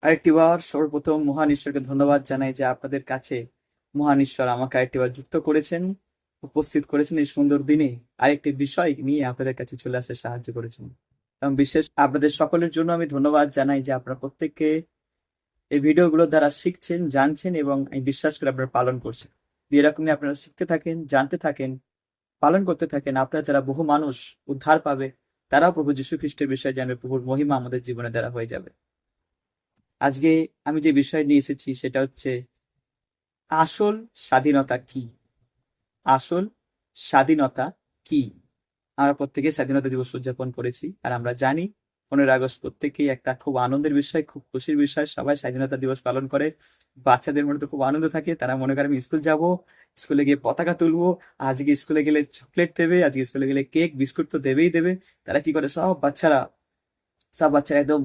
আরেকটিবার সর্বপ্রথম মহান ঈশ্বরকে ধন্যবাদ জানাই যে আপনাদের কাছে মহান ঈশ্বর আমাকে আরেকটিবার যুক্ত করেছেন, উপস্থিত করেছেন এই সুন্দর দিনে। আরেকটি বিষয় নিয়ে আপনাদের কাছে চলে আসতে সাহায্য করেছেন এবং বিশেষ আপনাদের সকলের জন্য আমি ধন্যবাদ জানাই যে আপনারা প্রত্যেককে এই ভিডিওগুলোর দ্বারা শিখছেন, জানছেন এবং আমি বিশ্বাস করে আপনারা পালন করছেন। এরকমই আপনারা শিখতে থাকেন, জানতে থাকেন, পালন করতে থাকেন, আপনার দ্বারা বহু মানুষ উদ্ধার পাবে, তারাও প্রভু যীশু খ্রিস্টের বিষয়ে জানবে, প্রভুর মহিমা আমাদের জীবনে দ্বারা হয়ে যাবে। আজকে আমি যে বিষয় নিয়ে এসেছি সেটা হচ্ছে আসল স্বাধীনতা কি। আসল স্বাধীনতা কি? আমরা প্রত্যেকে স্বাধীনতা দিবস উদযাপন করেছি, আর আমরা জানি 15 আগস্ট প্রত্যেকেই একটা খুব আনন্দের বিষয়, খুব খুশির বিষয়। সবাই স্বাধীনতা দিবস পালন করে, বাচ্চাদের মনে তো খুব আনন্দ থাকে, তারা মনে করে আমি স্কুল যাব, স্কুলে গিয়ে পতাকা তুলবো, আজকে স্কুলে গেলে চকলেট দেবে, আজকে স্কুলে গেলে কেক বিস্কুট তো দেবেই দেবে। তারা কি করে, সব বাচ্চারা একদম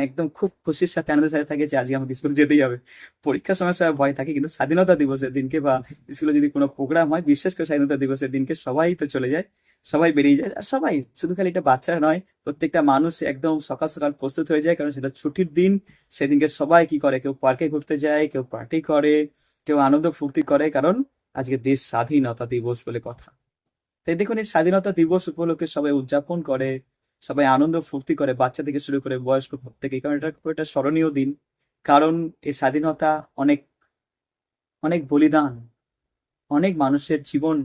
একদম খুব খুশির সাথে আনন্দের সাথে থাকে যে আজকে আমাকে স্কুল যেতেই হবে। পরীক্ষার সময় সবাই ভয় থাকে, কিন্তু স্বাধীনতা দিবসের দিনকে বা স্কুলে যদি কোনো প্রোগ্রাম হয়, বিশেষ করে স্বাধীনতা দিবসের দিনকে সবাই তো চলে যায়, সবাই বেরিয়ে যায়। আর সবাই, শুধু খালি এটা বাচ্চারা নয়, প্রত্যেকটা মানুষ একদম সকাল সকাল প্রস্তুত হয়ে যায়, কারণ সেটা ছুটির দিন। সেদিনকে সবাই কি করে, কেউ পার্কে ঘুরতে যায়, কেউ পার্টি করে, কেউ আনন্দ ফুর্তি করে, কারণ আজকে দেশ স্বাধীনতা দিবস বলে কথা। তাই দেখুন, এই স্বাধীনতা দিবস উপলক্ষে সবাই উদযাপন করে, সবাই আনন্দ ফুর্তি করে, বাচ্চা থেকে শুরু করে বয়স্ক প্রত্যেকেই, কারণ এটা খুব একটা স্মরণীয় দিন। কারণ এই স্বাধীনতা অনেক অনেক বলিদান, অনেক মানুষের জীবন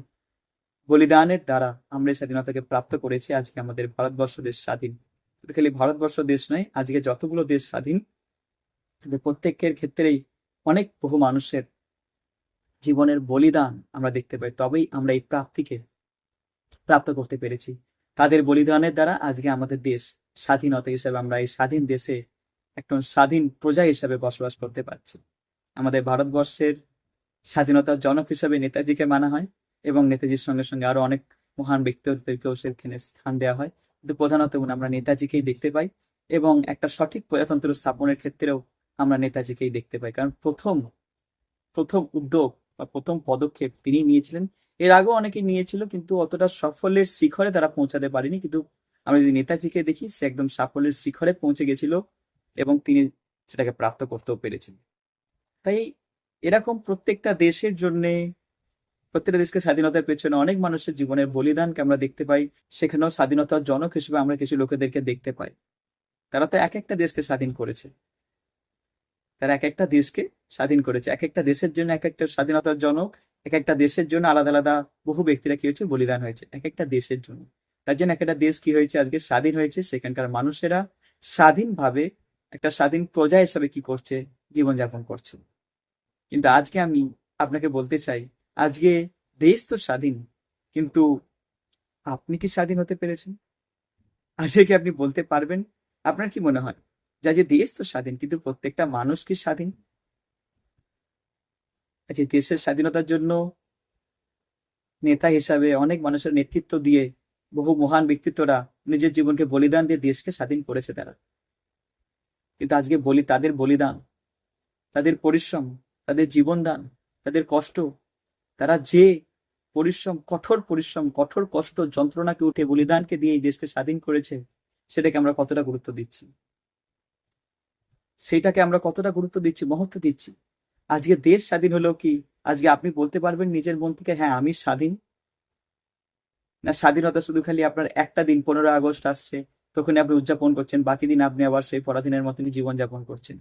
বলিদানের দ্বারা আমরা এই স্বাধীনতাকে প্রাপ্ত করেছি। আজকে আমাদের ভারতবর্ষ দেশ স্বাধীন। শুধু খালি ভারতবর্ষ দেশ নয়, আজকে যতগুলো দেশ স্বাধীন, তাদের প্রত্যেকের ক্ষেত্রেই অনেক বহু মানুষের জীবনের বলিদান আমরা দেখতে পাই, তবেই আমরা এই প্রাপ্তিকে প্রাপ্ত করতে পেরেছি। তাদের বলিদানের দ্বারা আজকে আমাদের দেশ স্বাধীনতা হিসেবে, আমরা এই স্বাধীন দেশে একজন স্বাধীন প্রজা হিসেবে বসবাস করতে পারছি। আমাদের ভারতবর্ষের স্বাধীনতার জনক হিসেবে নেতাজিকে মানা হয়, এবং নেতাজির সঙ্গে সঙ্গে আরো অনেক মহান ব্যক্তিত্বদেরকেও সেখানে স্থান দেওয়া হয়, কিন্তু প্রধানত আমরা নেতাজিকেই দেখতে পাই। এবং একটা সঠিক প্রজাতন্ত্র স্থাপনের ক্ষেত্রেও আমরা নেতাজিকেই দেখতে পাই, কারণ প্রথম প্রথম উদ্যোগ বা প্রথম পদক্ষেপ তিনি নিয়েছিলেন। এর আগেও অনেকে নিয়েছিল, কিন্তু অতটা সাফল্যের শিখরে তারা পৌঁছাতে পারেনি। কিন্তু আমরা যদি নেতাজিকে দেখি, সে একদম সাফল্যের শিখরে পৌঁছে গেছিল এবং তিনি সেটাকে প্রাপ্ত করতেও পেরেছেন। তাই এরকম প্রত্যেকটা দেশের জন্য, প্রত্যেকটা দেশকে স্বাধীনতার পেছনে অনেক মানুষের জীবনের বলিদানকে আমরা দেখতে পাই। সেখানেও স্বাধীনতার জনক হিসেবে আমরা কিছু লোকেদেরকে দেখতে পাই। তারা তো এক একটা দেশকে স্বাধীন করেছে, তারা এক একটা দেশকে স্বাধীন করেছে, এক একটা দেশের জন্য এক একটা স্বাধীনতার জনক, এক একটা দেশের জন্য আলাদা আলাদা বহু ব্যক্তিরা কি হয়েছে, বলিদান হয়েছে এক একটা দেশের জন্য। তার জন্য এক একটা দেশ কি হয়েছে, আজকে স্বাধীন হয়েছে। সেখানকার মানুষেরা স্বাধীনভাবে একটা স্বাধীন প্রজা হিসাবে কি করছে, জীবনযাপন করছে। কিন্তু আজকে আমি আপনাকে বলতে চাই, আজকে দেশ তো স্বাধীন, কিন্তু আপনি কি স্বাধীন হতে পেরেছেন? আজকে কি আপনি বলতে পারবেন? আপনার কি মনে হয় যে আজকে দেশ তো স্বাধীন, কিন্তু প্রত্যেকটা মানুষ কি স্বাধীন? আজকে দেশের স্বাধীনতার জন্য নেতা হিসাবে অনেক মানুষের নেতৃত্ব দিয়ে বহু মহান ব্যক্তিত্বরা নিজের জীবনকে বলিদান দিয়ে দেশকে স্বাধীন করেছে তারা। কিন্তু আজকে বলি, তাদের বলিদান, তাদের পরিশ্রম, তাদের জীবনদান, তাদের কষ্ট, তারা যে পরিশ্রম, কঠোর পরিশ্রম, কঠোর কষ্ট, যন্ত্রণাকে উঠে বলিদানকে দিয়ে এই দেশকে স্বাধীন করেছে, সেটাকে আমরা কতটা গুরুত্ব দিচ্ছি? সেটাকে আমরা কতটা গুরুত্ব দিচ্ছি, মহত্ব দিচ্ছি? আজকে দেশ স্বাধীন হলেও কি আজকে আপনি বলতে পারবেন নিজের মন থেকে, হ্যাঁ আমি স্বাধীন? না স্বাধীনতা শুধু খালি আপনার একটা দিন, 15 আগস্ট আসছে তখন আপনি উদযাপন করছেন, বাকি দিন আপনি আবার সেই পরাধীনের মতনই জীবনযাপন করছেন?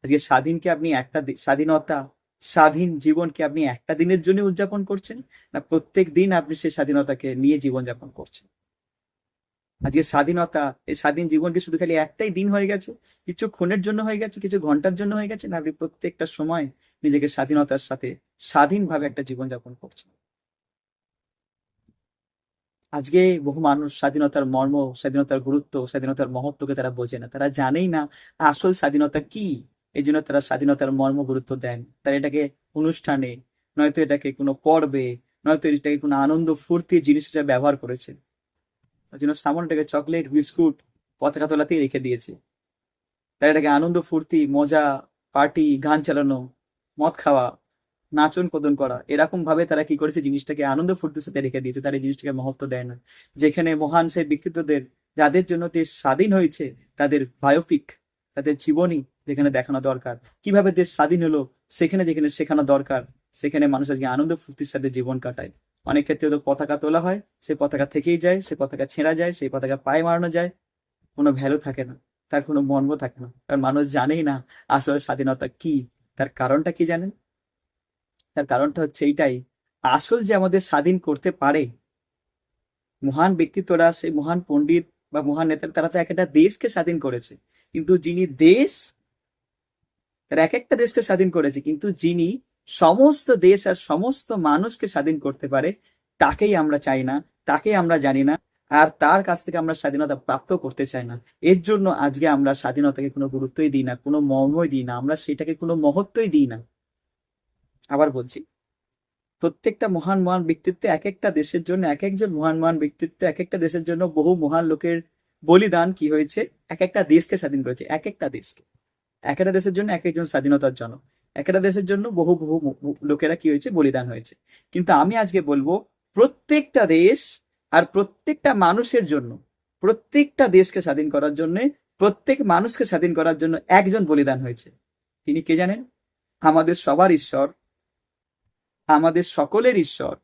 আজকে স্বাধীনকে আপনি একটা স্বাধীনতা, স্বাধীন জীবনকে আপনি একটা দিনের জন্য উদযাপন করছেন, না প্রত্যেক দিন আপনি সেই স্বাধীনতাকে নিয়ে জীবনযাপন করছেন? আজকে স্বাধীনতা, এই স্বাধীন জীবন কি শুধু খালি একটাই দিন হয়ে গেছে, কিছু ক্ষণের জন্য হয়ে গেছে, কিছু ঘন্টার জন্য হয়ে গেছে, না আপনি প্রত্যেকটা সময় নিজেকে স্বাধীনতার সাথে স্বাধীনভাবে একটা জীবনযাপন করছেন? আজকে বহু মানুষ স্বাধীনতার মর্ম, স্বাধীনতার গুরুত্ব, স্বাধীনতার মহত্বকে তারা বোঝে না, তারা জানেই না আসল স্বাধীনতা কি। এই জন্য তারা স্বাধীনতার মর্ম গুরুত্ব দেন, তারা এটাকে অনুষ্ঠানে, নয়তো এটাকে কোনো পর্বে, নয়তো এটাকে কোনো আনন্দ ফুর্তির জিনিস হিসেবে ব্যবহার করেছে। তার জন্য সামান্যটাকে চকলেট বিস্কুট পতাকা তোলাতেই রেখে দিয়েছে। তারা এটাকে আনন্দ ফুর্তি, মজা, পার্টি, গান চালানো, মদ খাওয়া, নাচন কদন করা, এরকম ভাবে তারা কি করেছে, জিনিসটাকে আনন্দ ফুর্তির সাথে রেখে দিয়েছে। তারা এই জিনিসটাকে মহত্ব দেয় না। যেখানে মহান সেই ব্যক্তিত্বদের, যাদের জন্য দেশ স্বাধীন হয়েছে, তাদের বায়োপিক, তাদের জীবনী যেখানে দেখানো দরকার, কিভাবে দেশ স্বাধীন হলো সেখানে যেখানে শেখানো দরকার, সেখানে মানুষ আজকে আনন্দ ফুর্তির সাথে জীবন কাটায়। অনেক ক্ষেত্রে তো পতাকা তোলা হয়, সেই পতাকা থেকেই যায়, সেই পতাকা ছেঁড়া যায়, সেই পতাকা পায়ে মারানো যায়, কোনো ভ্যালু থাকে না, তার কোনো মর্ম থাকে না, কারণ মানুষ জানেই না আসলে স্বাধীনতা কি। তার কারণটা কি জানেন? তার কারণটা হচ্ছে এইটাই, আসল যে আমাদের স্বাধীন করতে পারে মহান ব্যক্তিত্বরা, সেই মহান পণ্ডিত বা মহান নেতা, তারা তো এক একটা দেশকে স্বাধীন করেছে, কিন্তু যিনি দেশ, তারা এক একটা দেশকে স্বাধীন করেছে, কিন্তু যিনি সমস্ত দেশ আর সমস্ত মানুষকে স্বাধীন করতে পারে, তাকেই আমরা চাই না, তাকেই আমরা জানি না, আর তার কাছ থেকে আমরা স্বাধীনতা প্রাপ্ত করতে চাই না। এর জন্য আজকে আমরা স্বাধীনতাকে কোনো গুরুত্বই দিই না, কোনো মর্মই দিই না, আমরা সেটাকে কোনো মহত্বই দিই না। আবার বলছি, প্রত্যেকটা মহান মহান ব্যক্তিত্ব এক একটা দেশের জন্য, এক একজন মহান মহান ব্যক্তিত্ব এক একটা দেশের জন্য, বহু মহান লোকের বলিদান কি হয়েছে, এক একটা দেশকে স্বাধীন করেছে, এক একটা দেশকে, এক একটা দেশের জন্য এক একজন স্বাধীনতার জন্য, এক একটা দেশের জন্য বহু বহু লোকেরা কি হয়েছে, বলিদান হয়েছে। কিন্তু আমি আজকে বলবো, প্রত্যেকটা দেশ আর প্রত্যেকটা মানুষের জন্য, প্রত্যেকটা দেশকে স্বাধীন করার জন্য, প্রত্যেক মানুষকে স্বাধীন করার জন্য একজন বলিদান হয়েছে। তিনি কে জানেন? আমাদের সবার ঈশ্বর, আমাদের সকলের ঈশ্বর,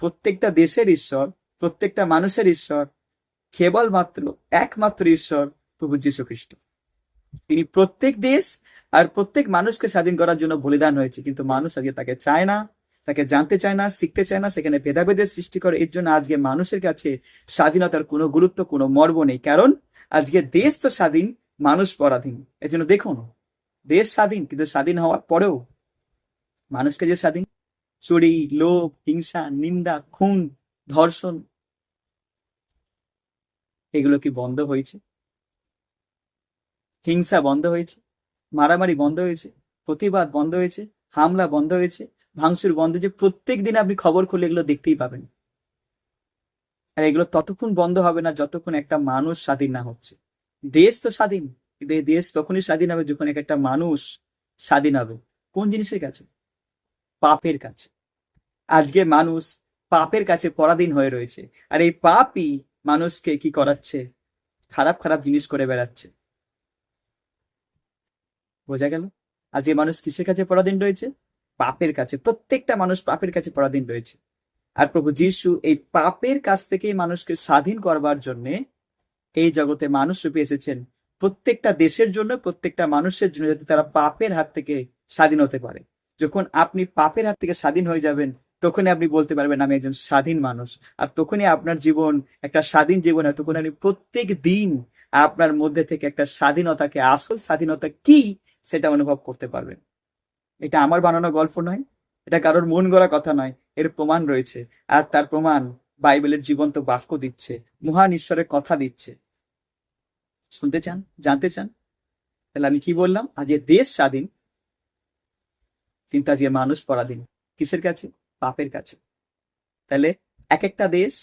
প্রত্যেকটা দেশের ঈশ্বর, প্রত্যেকটা মানুষের ঈশ্বর, কেবলমাত্র একমাত্র ঈশ্বর প্রভু যীশু খ্রিস্ট। তিনি প্রত্যেক দেশ আর প্রত্যেক মানুষকে স্বাধীন করার জন্য বলিদান হয়েছে, কিন্তু মানুষ আজকে তাকে চায় না, তাকে জানতে চায় না, শিখতে চায় না, সেখানে ভেদাভেদের সৃষ্টি করে। এর জন্য আজকে মানুষের কাছে স্বাধীনতার কোনো গুরুত্ব, কোনো মর্ম নেই, কারণ আজকে দেশ তো স্বাধীন, মানুষ পরাধীন। এর জন্য দেখুন, দেশ স্বাধীন, কিন্তু স্বাধীন হওয়ার পরেও মানুষকে যে স্বাধীন, চুরি, লোভ, হিংসা, নিন্দা, খুন, ধর্ষণ, এগুলো কি বন্ধ হয়েছে? হিংসা বন্ধ হয়েছে? মারামারি বন্ধ হয়েছে? প্রতিবাদ বন্ধ হয়েছে? হামলা বন্ধ হয়েছে? ভাঙচুর বন্ধ হয়েছে? প্রত্যেক দিন আপনি খবর খুলে এগুলো দেখতেই পাবেন। আর এগুলো ততক্ষণ বন্ধ হবে না যতক্ষণ একটা মানুষ স্বাধীন না হচ্ছে। দেশ তো স্বাধীন, কিন্তু এই দেশ তখনই স্বাধীন হবে যখন একটা মানুষ স্বাধীন হবে। কোন জিনিসের কাছে? পাপের কাছে। আজকে মানুষ পাপের কাছে পরাধীন হয়ে রয়েছে, আর এই পাপই মানুষকে কি করাচ্ছে? খারাপ খারাপ জিনিস করে বেড়াচ্ছে। বোঝা গেল? আজকে মানুষ কিসের কাছে পরাধীন রয়েছে? পাপের কাছে। প্রত্যেকটা মানুষ পাপের কাছে পরাধীন রয়েছে। আর প্রভু যীশু এই পাপের কাছ থেকেই মানুষকে স্বাধীন করবার জন্য এই জগতে মানুষ রূপে এসেছেন, প্রত্যেকটা দেশের জন্য, প্রত্যেকটা মানুষের জন্য, যাতে তারা পাপের হাত থেকে স্বাধীন হতে পারে। যখন আপনি পাপের হাত থেকে স্বাধীন হয়ে যাবেন, তখনই আপনি বলতে পারবেন আমি একজন স্বাধীন মানুষ। আর তখনই আপনার জীবন একটা স্বাধীন জীবন হয়। তখন আপনি প্রত্যেক দিন আপনার মধ্যে থেকে একটা স্বাধীনতাকে, আসল স্বাধীনতা কি সেটা অনুভব করতে পারবেন। এটা আমার বানানো গল্প নয়, এটা কারোর মন গড়া কথা নয়, এর প্রমাণ রয়েছে। আর তার প্রমাণ বাইবেলের জীবন্ত বাক্য দিচ্ছে, মহান ঈশ্বরের কথা দিচ্ছে। শুনতে চান? জানতে চান? তাহলে আমি কি বললাম? আজ এ দেশ স্বাধীন, কিন্তু আজকে মানুষ পরাধীন। কিসের কাছে? পাপের কাছে। তাহলে এক একটা দেশ,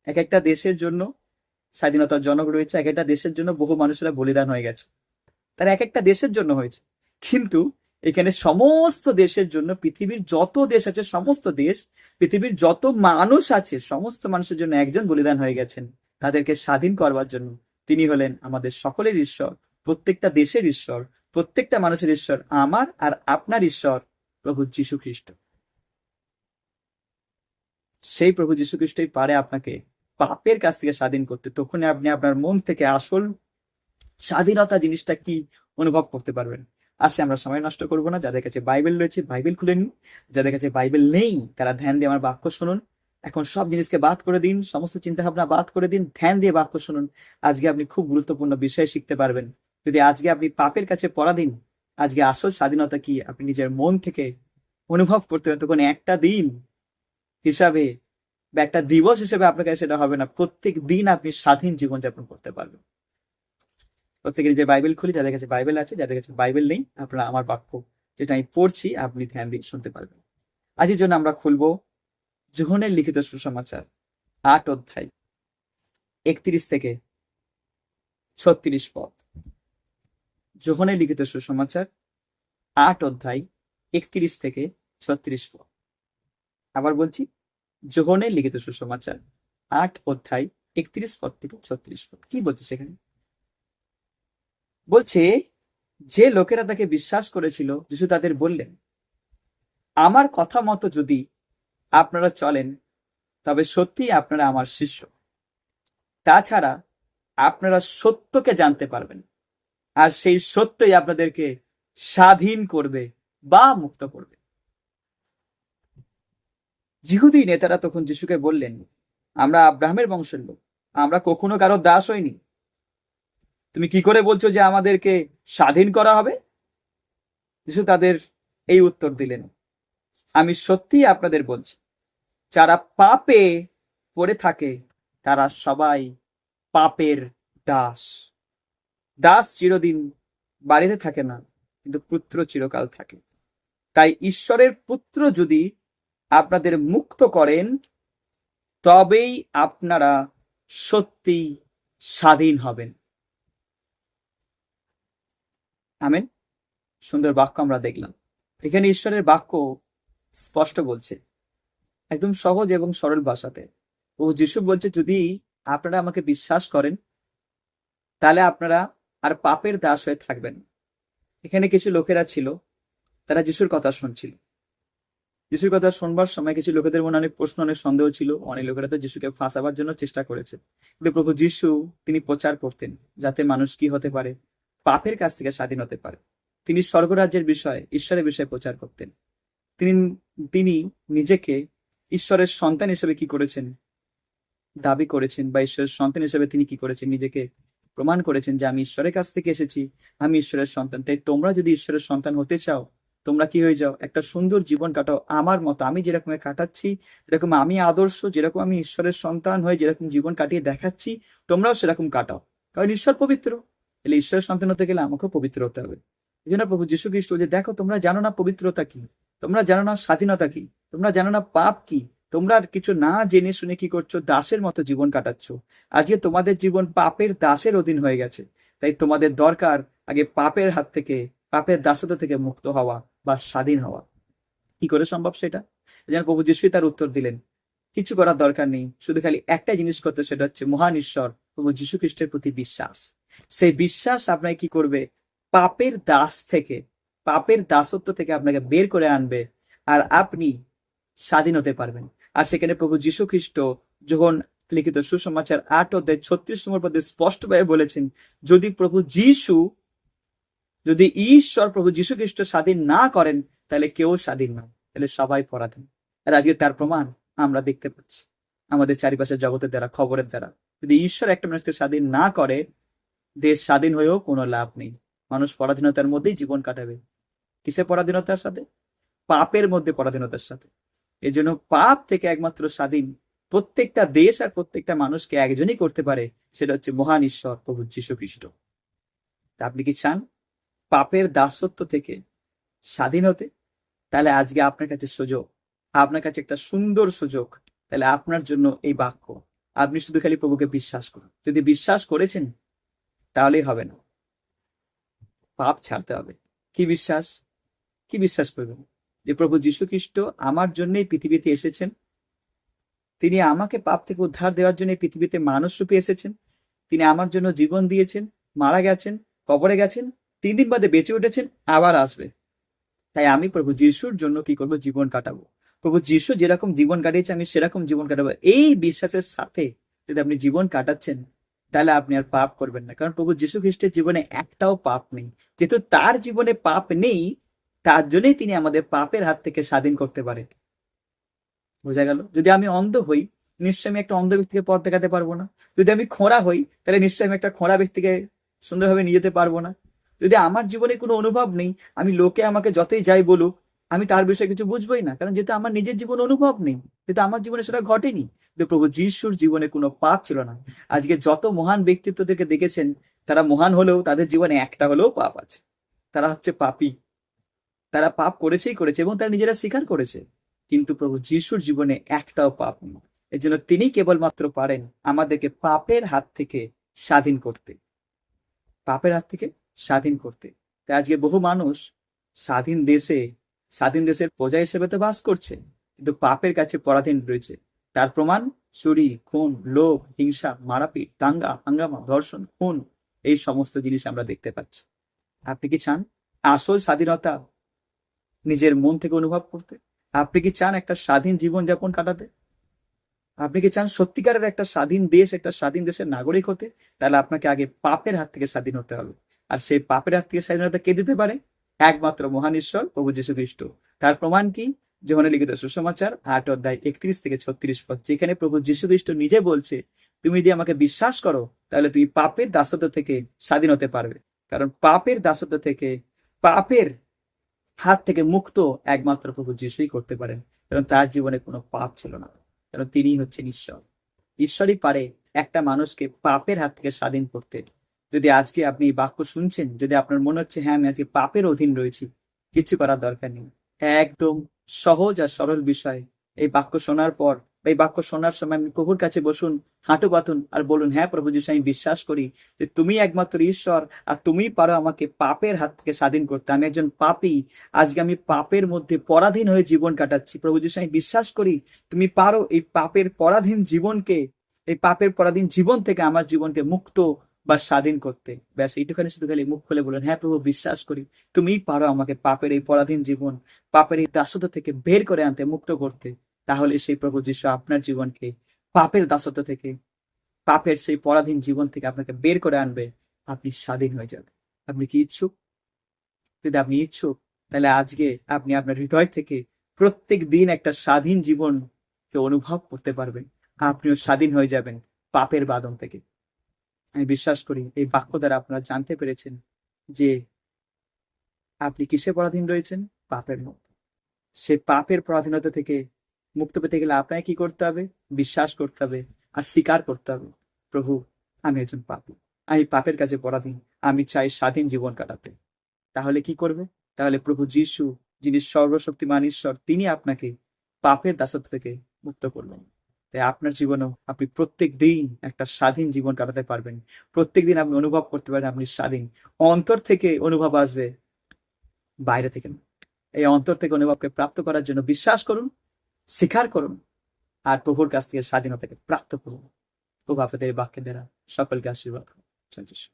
এক একটা দেশের জন্য স্বাধীনতার জনক রয়েছে, এক একটা দেশের জন্য বহু মানুষেরা বলিদান হয়ে গেছে। তারা এক একটা দেশের জন্য হয়েছে, কিন্তু এখানে সমস্ত দেশের জন্য, পৃথিবীর যত দেশ আছে সমস্ত দেশ, পৃথিবীর যত মানুষ আছে সমস্ত মানুষের জন্য একজন বলিদান হয়ে গেছেন, তাদেরকে স্বাধীন করবার জন্য। তিনি হলেন আমাদের সকলের ঈশ্বর, প্রত্যেকটা দেশের ঈশ্বর, প্রত্যেকটা মানুষের ঈশ্বর, আমার আর আপনার ঈশ্বর প্রভু যীশু খ্রিস্ট। সেই প্রভু যীশু খ্রিস্টই পারে আপনাকে পাপের কাছ থেকে স্বাধীন করতে। তখন আপনি আপনার মন থেকে আসল স্বাধীনতা জিনিসটা কি অনুভব করতে পারবেন। আসলে আমরা সময় নষ্ট করবো না। যাদের কাছে বাইবেল রয়েছে বাইবেল খুলে নিন, যাদের কাছে বাইবেল নেই তারা ধ্যান দিয়ে আমার বাক্য শুনুন। এখন সব জিনিসকে বাদ করে দিন, সমস্ত চিন্তা ভাবনা বাদ করে দিন, ধ্যান দিয়ে বাক্য শুনুন। আজকে আপনি খুব গুরুত্বপূর্ণ বিষয় শিখতে পারবেন। যদি আজকে আপনি পাপের কাছে পরাধীন, আজকে আসল স্বাধীনতা কি আপনি নিজের মন থেকে অনুভব করতে পারেন, তখন একটা দিন হিসাবে বা একটা দিবস হিসেবে আপনার কাছে সেটা হবে না, প্রত্যেক দিন আপনি স্বাধীন জীবনযাপন করতে পারবেন। প্রত্যেকের যে বাইবেল খুলি, যাদের কাছে বাইবেল আছে, যাদের কাছে বাইবেল নেই, আপনারা আমার বাক্য যেটা আমি পড়ছি আপনি ধ্যান দিয়ে শুনতে পারবেন। আজকের জন্য আমরা খুলবো যোহনের লিখিত সুসমাচার 8 অধ্যায় 31 থেকে 36 পদ। যোহনের লিখিত সুসমাচার 8 অধ্যায় 31 থেকে 36 পদ। আবার বলছি, যোহনের লিখিত সুসমাচার 8 অধ্যায় 31 পদ থেকে 36 পদ। কি বলছে সেখানে? বলছে, যে লোকেরা তাকে বিশ্বাস করেছিল, যিশু তাদের বললেন, আমার কথা মতো যদি আপনারা চলেন তবে সত্যিই আপনারা আমার শিষ্য। তাছাড়া আপনারা সত্যকে জানতে পারবেন, আর সেই সত্যই আপনাদেরকে স্বাধীন করবে বা মুক্ত করবে। যিহুদি নেতারা তখন যিশুকে বললেন, আমরা আব্রাহামের বংশের লোক, আমরা কখনো কারো দাস হইনি। তুমি কি করে বলছো যে আমাদেরকে স্বাধীন করা হবে? যিশু তাদের এই উত্তর দিলেন, আমি সত্যিই আপনাদের বলছি, যারা পাপে পড়ে থাকে তারা সবাই পাপের দাস। দাস চিরদিন বাড়িতে থাকে না, কিন্তু পুত্র চিরকাল থাকে। তাই ঈশ্বরের পুত্র যদি আপনাদের মুক্ত করেন, তবেই আপনারা সত্যি স্বাধীন হবেন। আমেন। সুন্দর বাক্য আমরা দেখলাম। এখানে ঈশ্বরের বাক্য স্পষ্ট বলছে, একদম সহজ এবং সরল ভাষাতে। ও যিশু বলছে, যদি আপনারা আমাকে বিশ্বাস করেন তাহলে আপনারা আর পাপের দাস হয়ে থাকবেন। এখানে কিছু লোকেরা ছিল, তারা যিশুর কথা শুনছিল। যিশুর কথা শুনবার সময় কিছু লোকেদের মনে অনেক প্রশ্ন, অনেক সন্দেহ ছিল। অনেক লোকেরা তো যিশুকে ফাঁসাবার জন্য চেষ্টা করেছে, কিন্তু প্রভু যিশু তিনি প্রচার করতেন যাতে মানুষ কি হতে পারে, পাপের কাছ থেকে স্বাধীন হতে পারে। তিনি স্বর্গরাজ্যের বিষয়ে, ঈশ্বরের বিষয়ে প্রচার করতেন। তিনি তিনি নিজেকে ঈশ্বরের সন্তান হিসেবে কি করেছেন, দাবি করেছেন, বা ঈশ্বরের সন্তান হিসেবে তিনি কি করেছেন, নিজেকে প্রমাণ করেছেন যে আমি ঈশ্বরের কাছ থেকে এসেছি, আমি ঈশ্বরের সন্তান। তাই তোমরা যদি ঈশ্বরের সন্তান হতে চাও, তোমরা কি হয়ে যাও, একটা সুন্দর জীবন কাটাও আমার মতো। আমি যেরকম কাটাচ্ছি, যেরকম আমি আদর্শ, যেরকম আমি ঈশ্বরের সন্তান হয়ে যেরকম জীবন কাটিয়ে দেখাচ্ছি, তোমরাও সেরকম কাটাও। কারণ ঈশ্বর পবিত্র, তাহলে ঈশ্বরের সন্তান হতে গেলে আমাকেও পবিত্র হতে হবে। এই জন্য প্রভু যীশু খ্রিস্ট যে, দেখো তোমরা জানো না পবিত্রতা কি, তোমরা জানো না স্বাধীনতা কি, তোমরা জানো না পাপ কি, তোমরা কিছু না জেনে শুনে কি করছো, দাসের মতো জীবন কাটাচ্ছ। আজকে তোমাদের জীবন পাপের দাসের অধীন হয়ে গেছে। তাই তোমাদের দরকার আগে পাপের হাত থেকে, পাপের দাসত্ব থেকে মুক্ত হওয়া বা স্বাধীন হওয়া। কি করে সম্ভব সেটা? যেন প্রভু যিশুই তার উত্তর দিলেন, কিছু করার দরকার নেই, শুধু খালি একটা জিনিস করতে, সেটা হচ্ছে মহান ঈশ্বর প্রভু যীশু খ্রিস্টের প্রতি বিশ্বাস। সেই বিশ্বাস আপনাকে কি করবে, পাপের দাস থেকে, পাপের দাসত্ব থেকে আপনাকে বের করে আনবে, আর আপনি স্বাধীন হতে পারবেন। আর সেখানে প্রভু যীশু খ্রিস্ট যখন লিখিত সুসমাচার 8:36 পদে স্পষ্টভাবে বলেছেন, যদি প্রভু যীশু, যদি ঈশ্বর প্রভু যীশু খ্রিস্ট স্বাধীন না করেন, তাহলে কেউ স্বাধীন নয়, তাহলে সবাই পরাধীন। আর আজকে তার প্রমাণ আমরা দেখতে পাচ্ছি আমাদের চারিপাশের জগতের দ্বারা, খবরের দ্বারা। যদি ঈশ্বর একটা মানুষকে স্বাধীন না করে, দেশ স্বাধীন হয়েও কোনো লাভ নেই। মানুষ পরাধীনতার মধ্যেই জীবন কাটাবে। কিসে পরাধীনতার সাথে? পাপের মধ্যে পরাধীনতার সাথে। এই জন্য পাপ থেকে একমাত্র স্বাধীন প্রত্যেকটা দেশ আর প্রত্যেকটা মানুষকে একজনই করতে পারে, সেটা হচ্ছে মহান ঈশ্বর প্রভু যীশু খ্রিস্ট। তা আপনি কি চান পাপের দাসত্ব থেকে স্বাধীন হতে? তাহলে আজকে আপনার কাছে সুযোগ, আপনার কাছে একটা সুন্দর সুযোগ। তাহলে আপনার জন্য এই বাক্য, আপনি শুধু খালি প্রভুকে বিশ্বাস করুন। যদি বিশ্বাস করেছেন তাহলেই হবে না, পাপ ছাড়তে হবে। কি বিশ্বাস, কি বিশ্বাস করবেন? যে প্রভু যীশু খ্রিস্ট আমার জন্যই পৃথিবীতে এসেছেন, তিনি আমাকে পাপ থেকে উদ্ধার দেওয়ার জন্য পৃথিবীতে মানুষ রূপে এসেছেন, তিনি আমার জন্য জীবন দিয়েছেন, মারা গেছেন, কবরে গেছেন, 3 দিন বাদে বেঁচে উঠেছেন, আবার আসবে। তাই আমি প্রভু যিশুর জন্য কি করবো, জীবন কাটাবো। প্রভু যিশু যেরকম জীবন কাটিয়েছে আমি সেরকম জীবন কাটাবো। এই বিশ্বাসের সাথে যদি আপনি জীবন কাটাচ্ছেন, তাহলে আপনি আর পাপ করবেন না। কারণ প্রভু যীশু খ্রিস্টের জীবনে একটাও পাপ নেই। যেহেতু তার জীবনে পাপ নেই, তার জন্যই তিনি আমাদের পাপের হাত থেকে স্বাধীন করতে পারে। বোঝা গেল? যদি আমি অন্ধ হই, নিশ্চয়ই আমি একটা অন্ধ ব্যক্তিকে পথ দেখাতে পারবো না। যদি আমি খোঁড়া হই, তাহলে নিশ্চয়ই আমি একটা খোঁড়া ব্যক্তিকে সুন্দরভাবে নিয়ে যেতে পারবো না। যদি আমার জীবনে কোনো অনুভব নেই, আমি লোকে আমাকে যতই যাই বলুক, আমি তার বিষয়ে কিছু বুঝবোই না। কারণ যেহেতু আমার নিজের জীবন অনুভব নেই, যেহেতু আমার জীবনে সেটা ঘটেনি। কিন্তু প্রভু যিশুর জীবনে কোনো পাপ ছিল না। আজকে যত মহান ব্যক্তিত্বদেরকে দেখেছেন, তারা মহান হলেও তাদের জীবনে একটা হলেও পাপ আছে। তারা হচ্ছে পাপী। তারা পাপ করেছেই করেছে এবং তারা নিজেরা স্বীকার করেছে। কিন্তু প্রভু যিশুর জীবনে একটাও পাপ নেই। এর জন্য তিনি কেবলমাত্র পারেন আমাদেরকে পাপের হাত থেকে স্বাধীন করতে, পাপের হাত থেকে স্বাধীন করতে। তাই আজকে বহু মানুষ স্বাধীন দেশে, স্বাধীন দেশের প্রজা হিসেবে তো বাস করছে, কিন্তু পাপের কাছে পরাধীন রয়েছে। তার প্রমাণ চুরি, খুন, লোভ, হিংসা, মারাপিট, দাঙ্গা হাঙ্গামা, ধর্ষণ, খুন, এই সমস্ত জিনিস আমরা দেখতে পাচ্ছি। আপনি কি চান আসল স্বাধীনতা নিজের মন থেকে অনুভব করতে? আপনি কি চান একটা স্বাধীন জীবন যাপন কাটাতে? আপনি কি চান সত্যিকারের একটা স্বাধীন দেশ, একটা স্বাধীন দেশের নাগরিক হতে? তাহলে আপনাকে আগে পাপের হাত থেকে স্বাধীন হতে হবে। আর সেই পাপের হাত থেকে স্বাধীনতা কে দিতে পারে? একমাত্র মহান ঈশ্বর প্রভু যীশু খ্রিস্ট। তার প্রমাণ কি? যোহনে লিখিত সুসমাচার 8 অধ্যায় 31 থেকে 36 পদ, যেখানে প্রভু যীশু খ্রিস্ট নিজে বলছে, তুমি যদি আমাকে বিশ্বাস করো তাহলে তুমি পাপের দাসত্ব থেকে স্বাধীন হতে পারবে। কারণ পাপের দাসত্ব থেকে, পাপের হাত থেকে মুক্ত একমাত্র প্রভু যিশুই করতে পারেন। কারণ তার জীবনে কোনো পাপ ছিল না, কারণ তিনিই হচ্ছেন ঈশ্বর। ঈশ্বরই পারে একটা মানুষকে পাপের হাত থেকে স্বাধীন করতে। যদি আজকে আপনি এই বাক্য শুনছেন, যদি আপনার মনে হচ্ছে হ্যাঁ আমি আজকে পাপের অধীন রয়েছি, কিছু করার দরকার নেই। একদম সহজ আর সরল বিষয়। এই বাক্য শোনার পর, এই বাক্য শোনার সময় আপনি প্রভুর কাছে বসুন, হাঁটু পাতুন আর বলুন, হ্যাঁ প্রভু যিশু, আমি বিশ্বাস করি যে তুমি একমাত্র ঈশ্বর, আর তুমিই পারো আমাকে পাপের হাত থেকে স্বাধীন করতে। আমি একজন পাপী, আজকে আমি পাপের মধ্যে পরাধীন হয়ে জীবন কাটাচ্ছি। প্রভু যিশু, আমি বিশ্বাস করি তুমি পারো এই পাপের পরাধীন জীবনকে, এই পাপের পরাধীন জীবন থেকে আমার জীবনকে মুক্ত বা স্বাধীন করতে। ব্যাস এইটুখানি শুধু খালি মুখ খুলে বলুন, হ্যাঁ প্রভু বিশ্বাস করি তুমিই পারো আমাকে পাপের এই পরাধীন জীবন, পাপের এই দাসত্ব থেকে বের করে আনতে, মুক্ত করতে। তাহলে সেই প্রভু যিশু আপনার জীবনকে পাপের দাসত্ব থেকে, পাপের সেই পরাধীন জীবন থেকে আপনাকে বের করে আনবে। আপনি স্বাধীন হয়ে যাবেন। আপনি কি ইচ্ছুক? যদি আপনি ইচ্ছুক, তাহলে আজকে আপনি আপনার হৃদয় থেকে প্রত্যেক দিন একটা স্বাধীন জীবনকে অনুভব করতে পারবেন। আপনিও স্বাধীন হয়ে যাবেন পাপের বাঁধন থেকে। আমি বিশ্বাস করি এই বাক্য দ্বারা আপনারা জানতে পেরেছেন যে আপনি কিসে পরাধীন রয়েছেন? পাপের মধ্যে। সে পাপের পরাধীনতা থেকে মুক্ত পেতে গেলে আপনাকে কি করতে হবে? বিশ্বাস করতে হবে আর স্বীকার করতে হবে, প্রভু আমি একজন পাপী, আমি পাপের কাছে পরাধীন, আমি চাই স্বাধীন জীবন কাটাতে। তাহলে কি করবে? তাহলে প্রভু যিশু, যিনি সর্বশক্তিমান ঈশ্বর, তিনি আপনাকে পাপের দাসত্ব থেকে মুক্ত করবেন। তাই আপনার জীবনেও আপনি প্রত্যেক দিন একটা স্বাধীন জীবন কাটাতে পারবেন। প্রত্যেক দিন আপনি অনুভব করতে পারেন আপনি স্বাধীন। অন্তর থেকে অনুভব আসবে, বাইরে থেকে না। এই অন্তর থেকে অনুভবকে প্রাপ্ত করার জন্য বিশ্বাস করুন, স্বীকার করুন আর প্রভুর কাছ থেকে স্বাধীনতাকে প্রাপ্ত করুন। প্রভু আপনাদের এই বাক্যের দ্বারা সকলকে আশীর্বাদ করুন। জয় যিশু।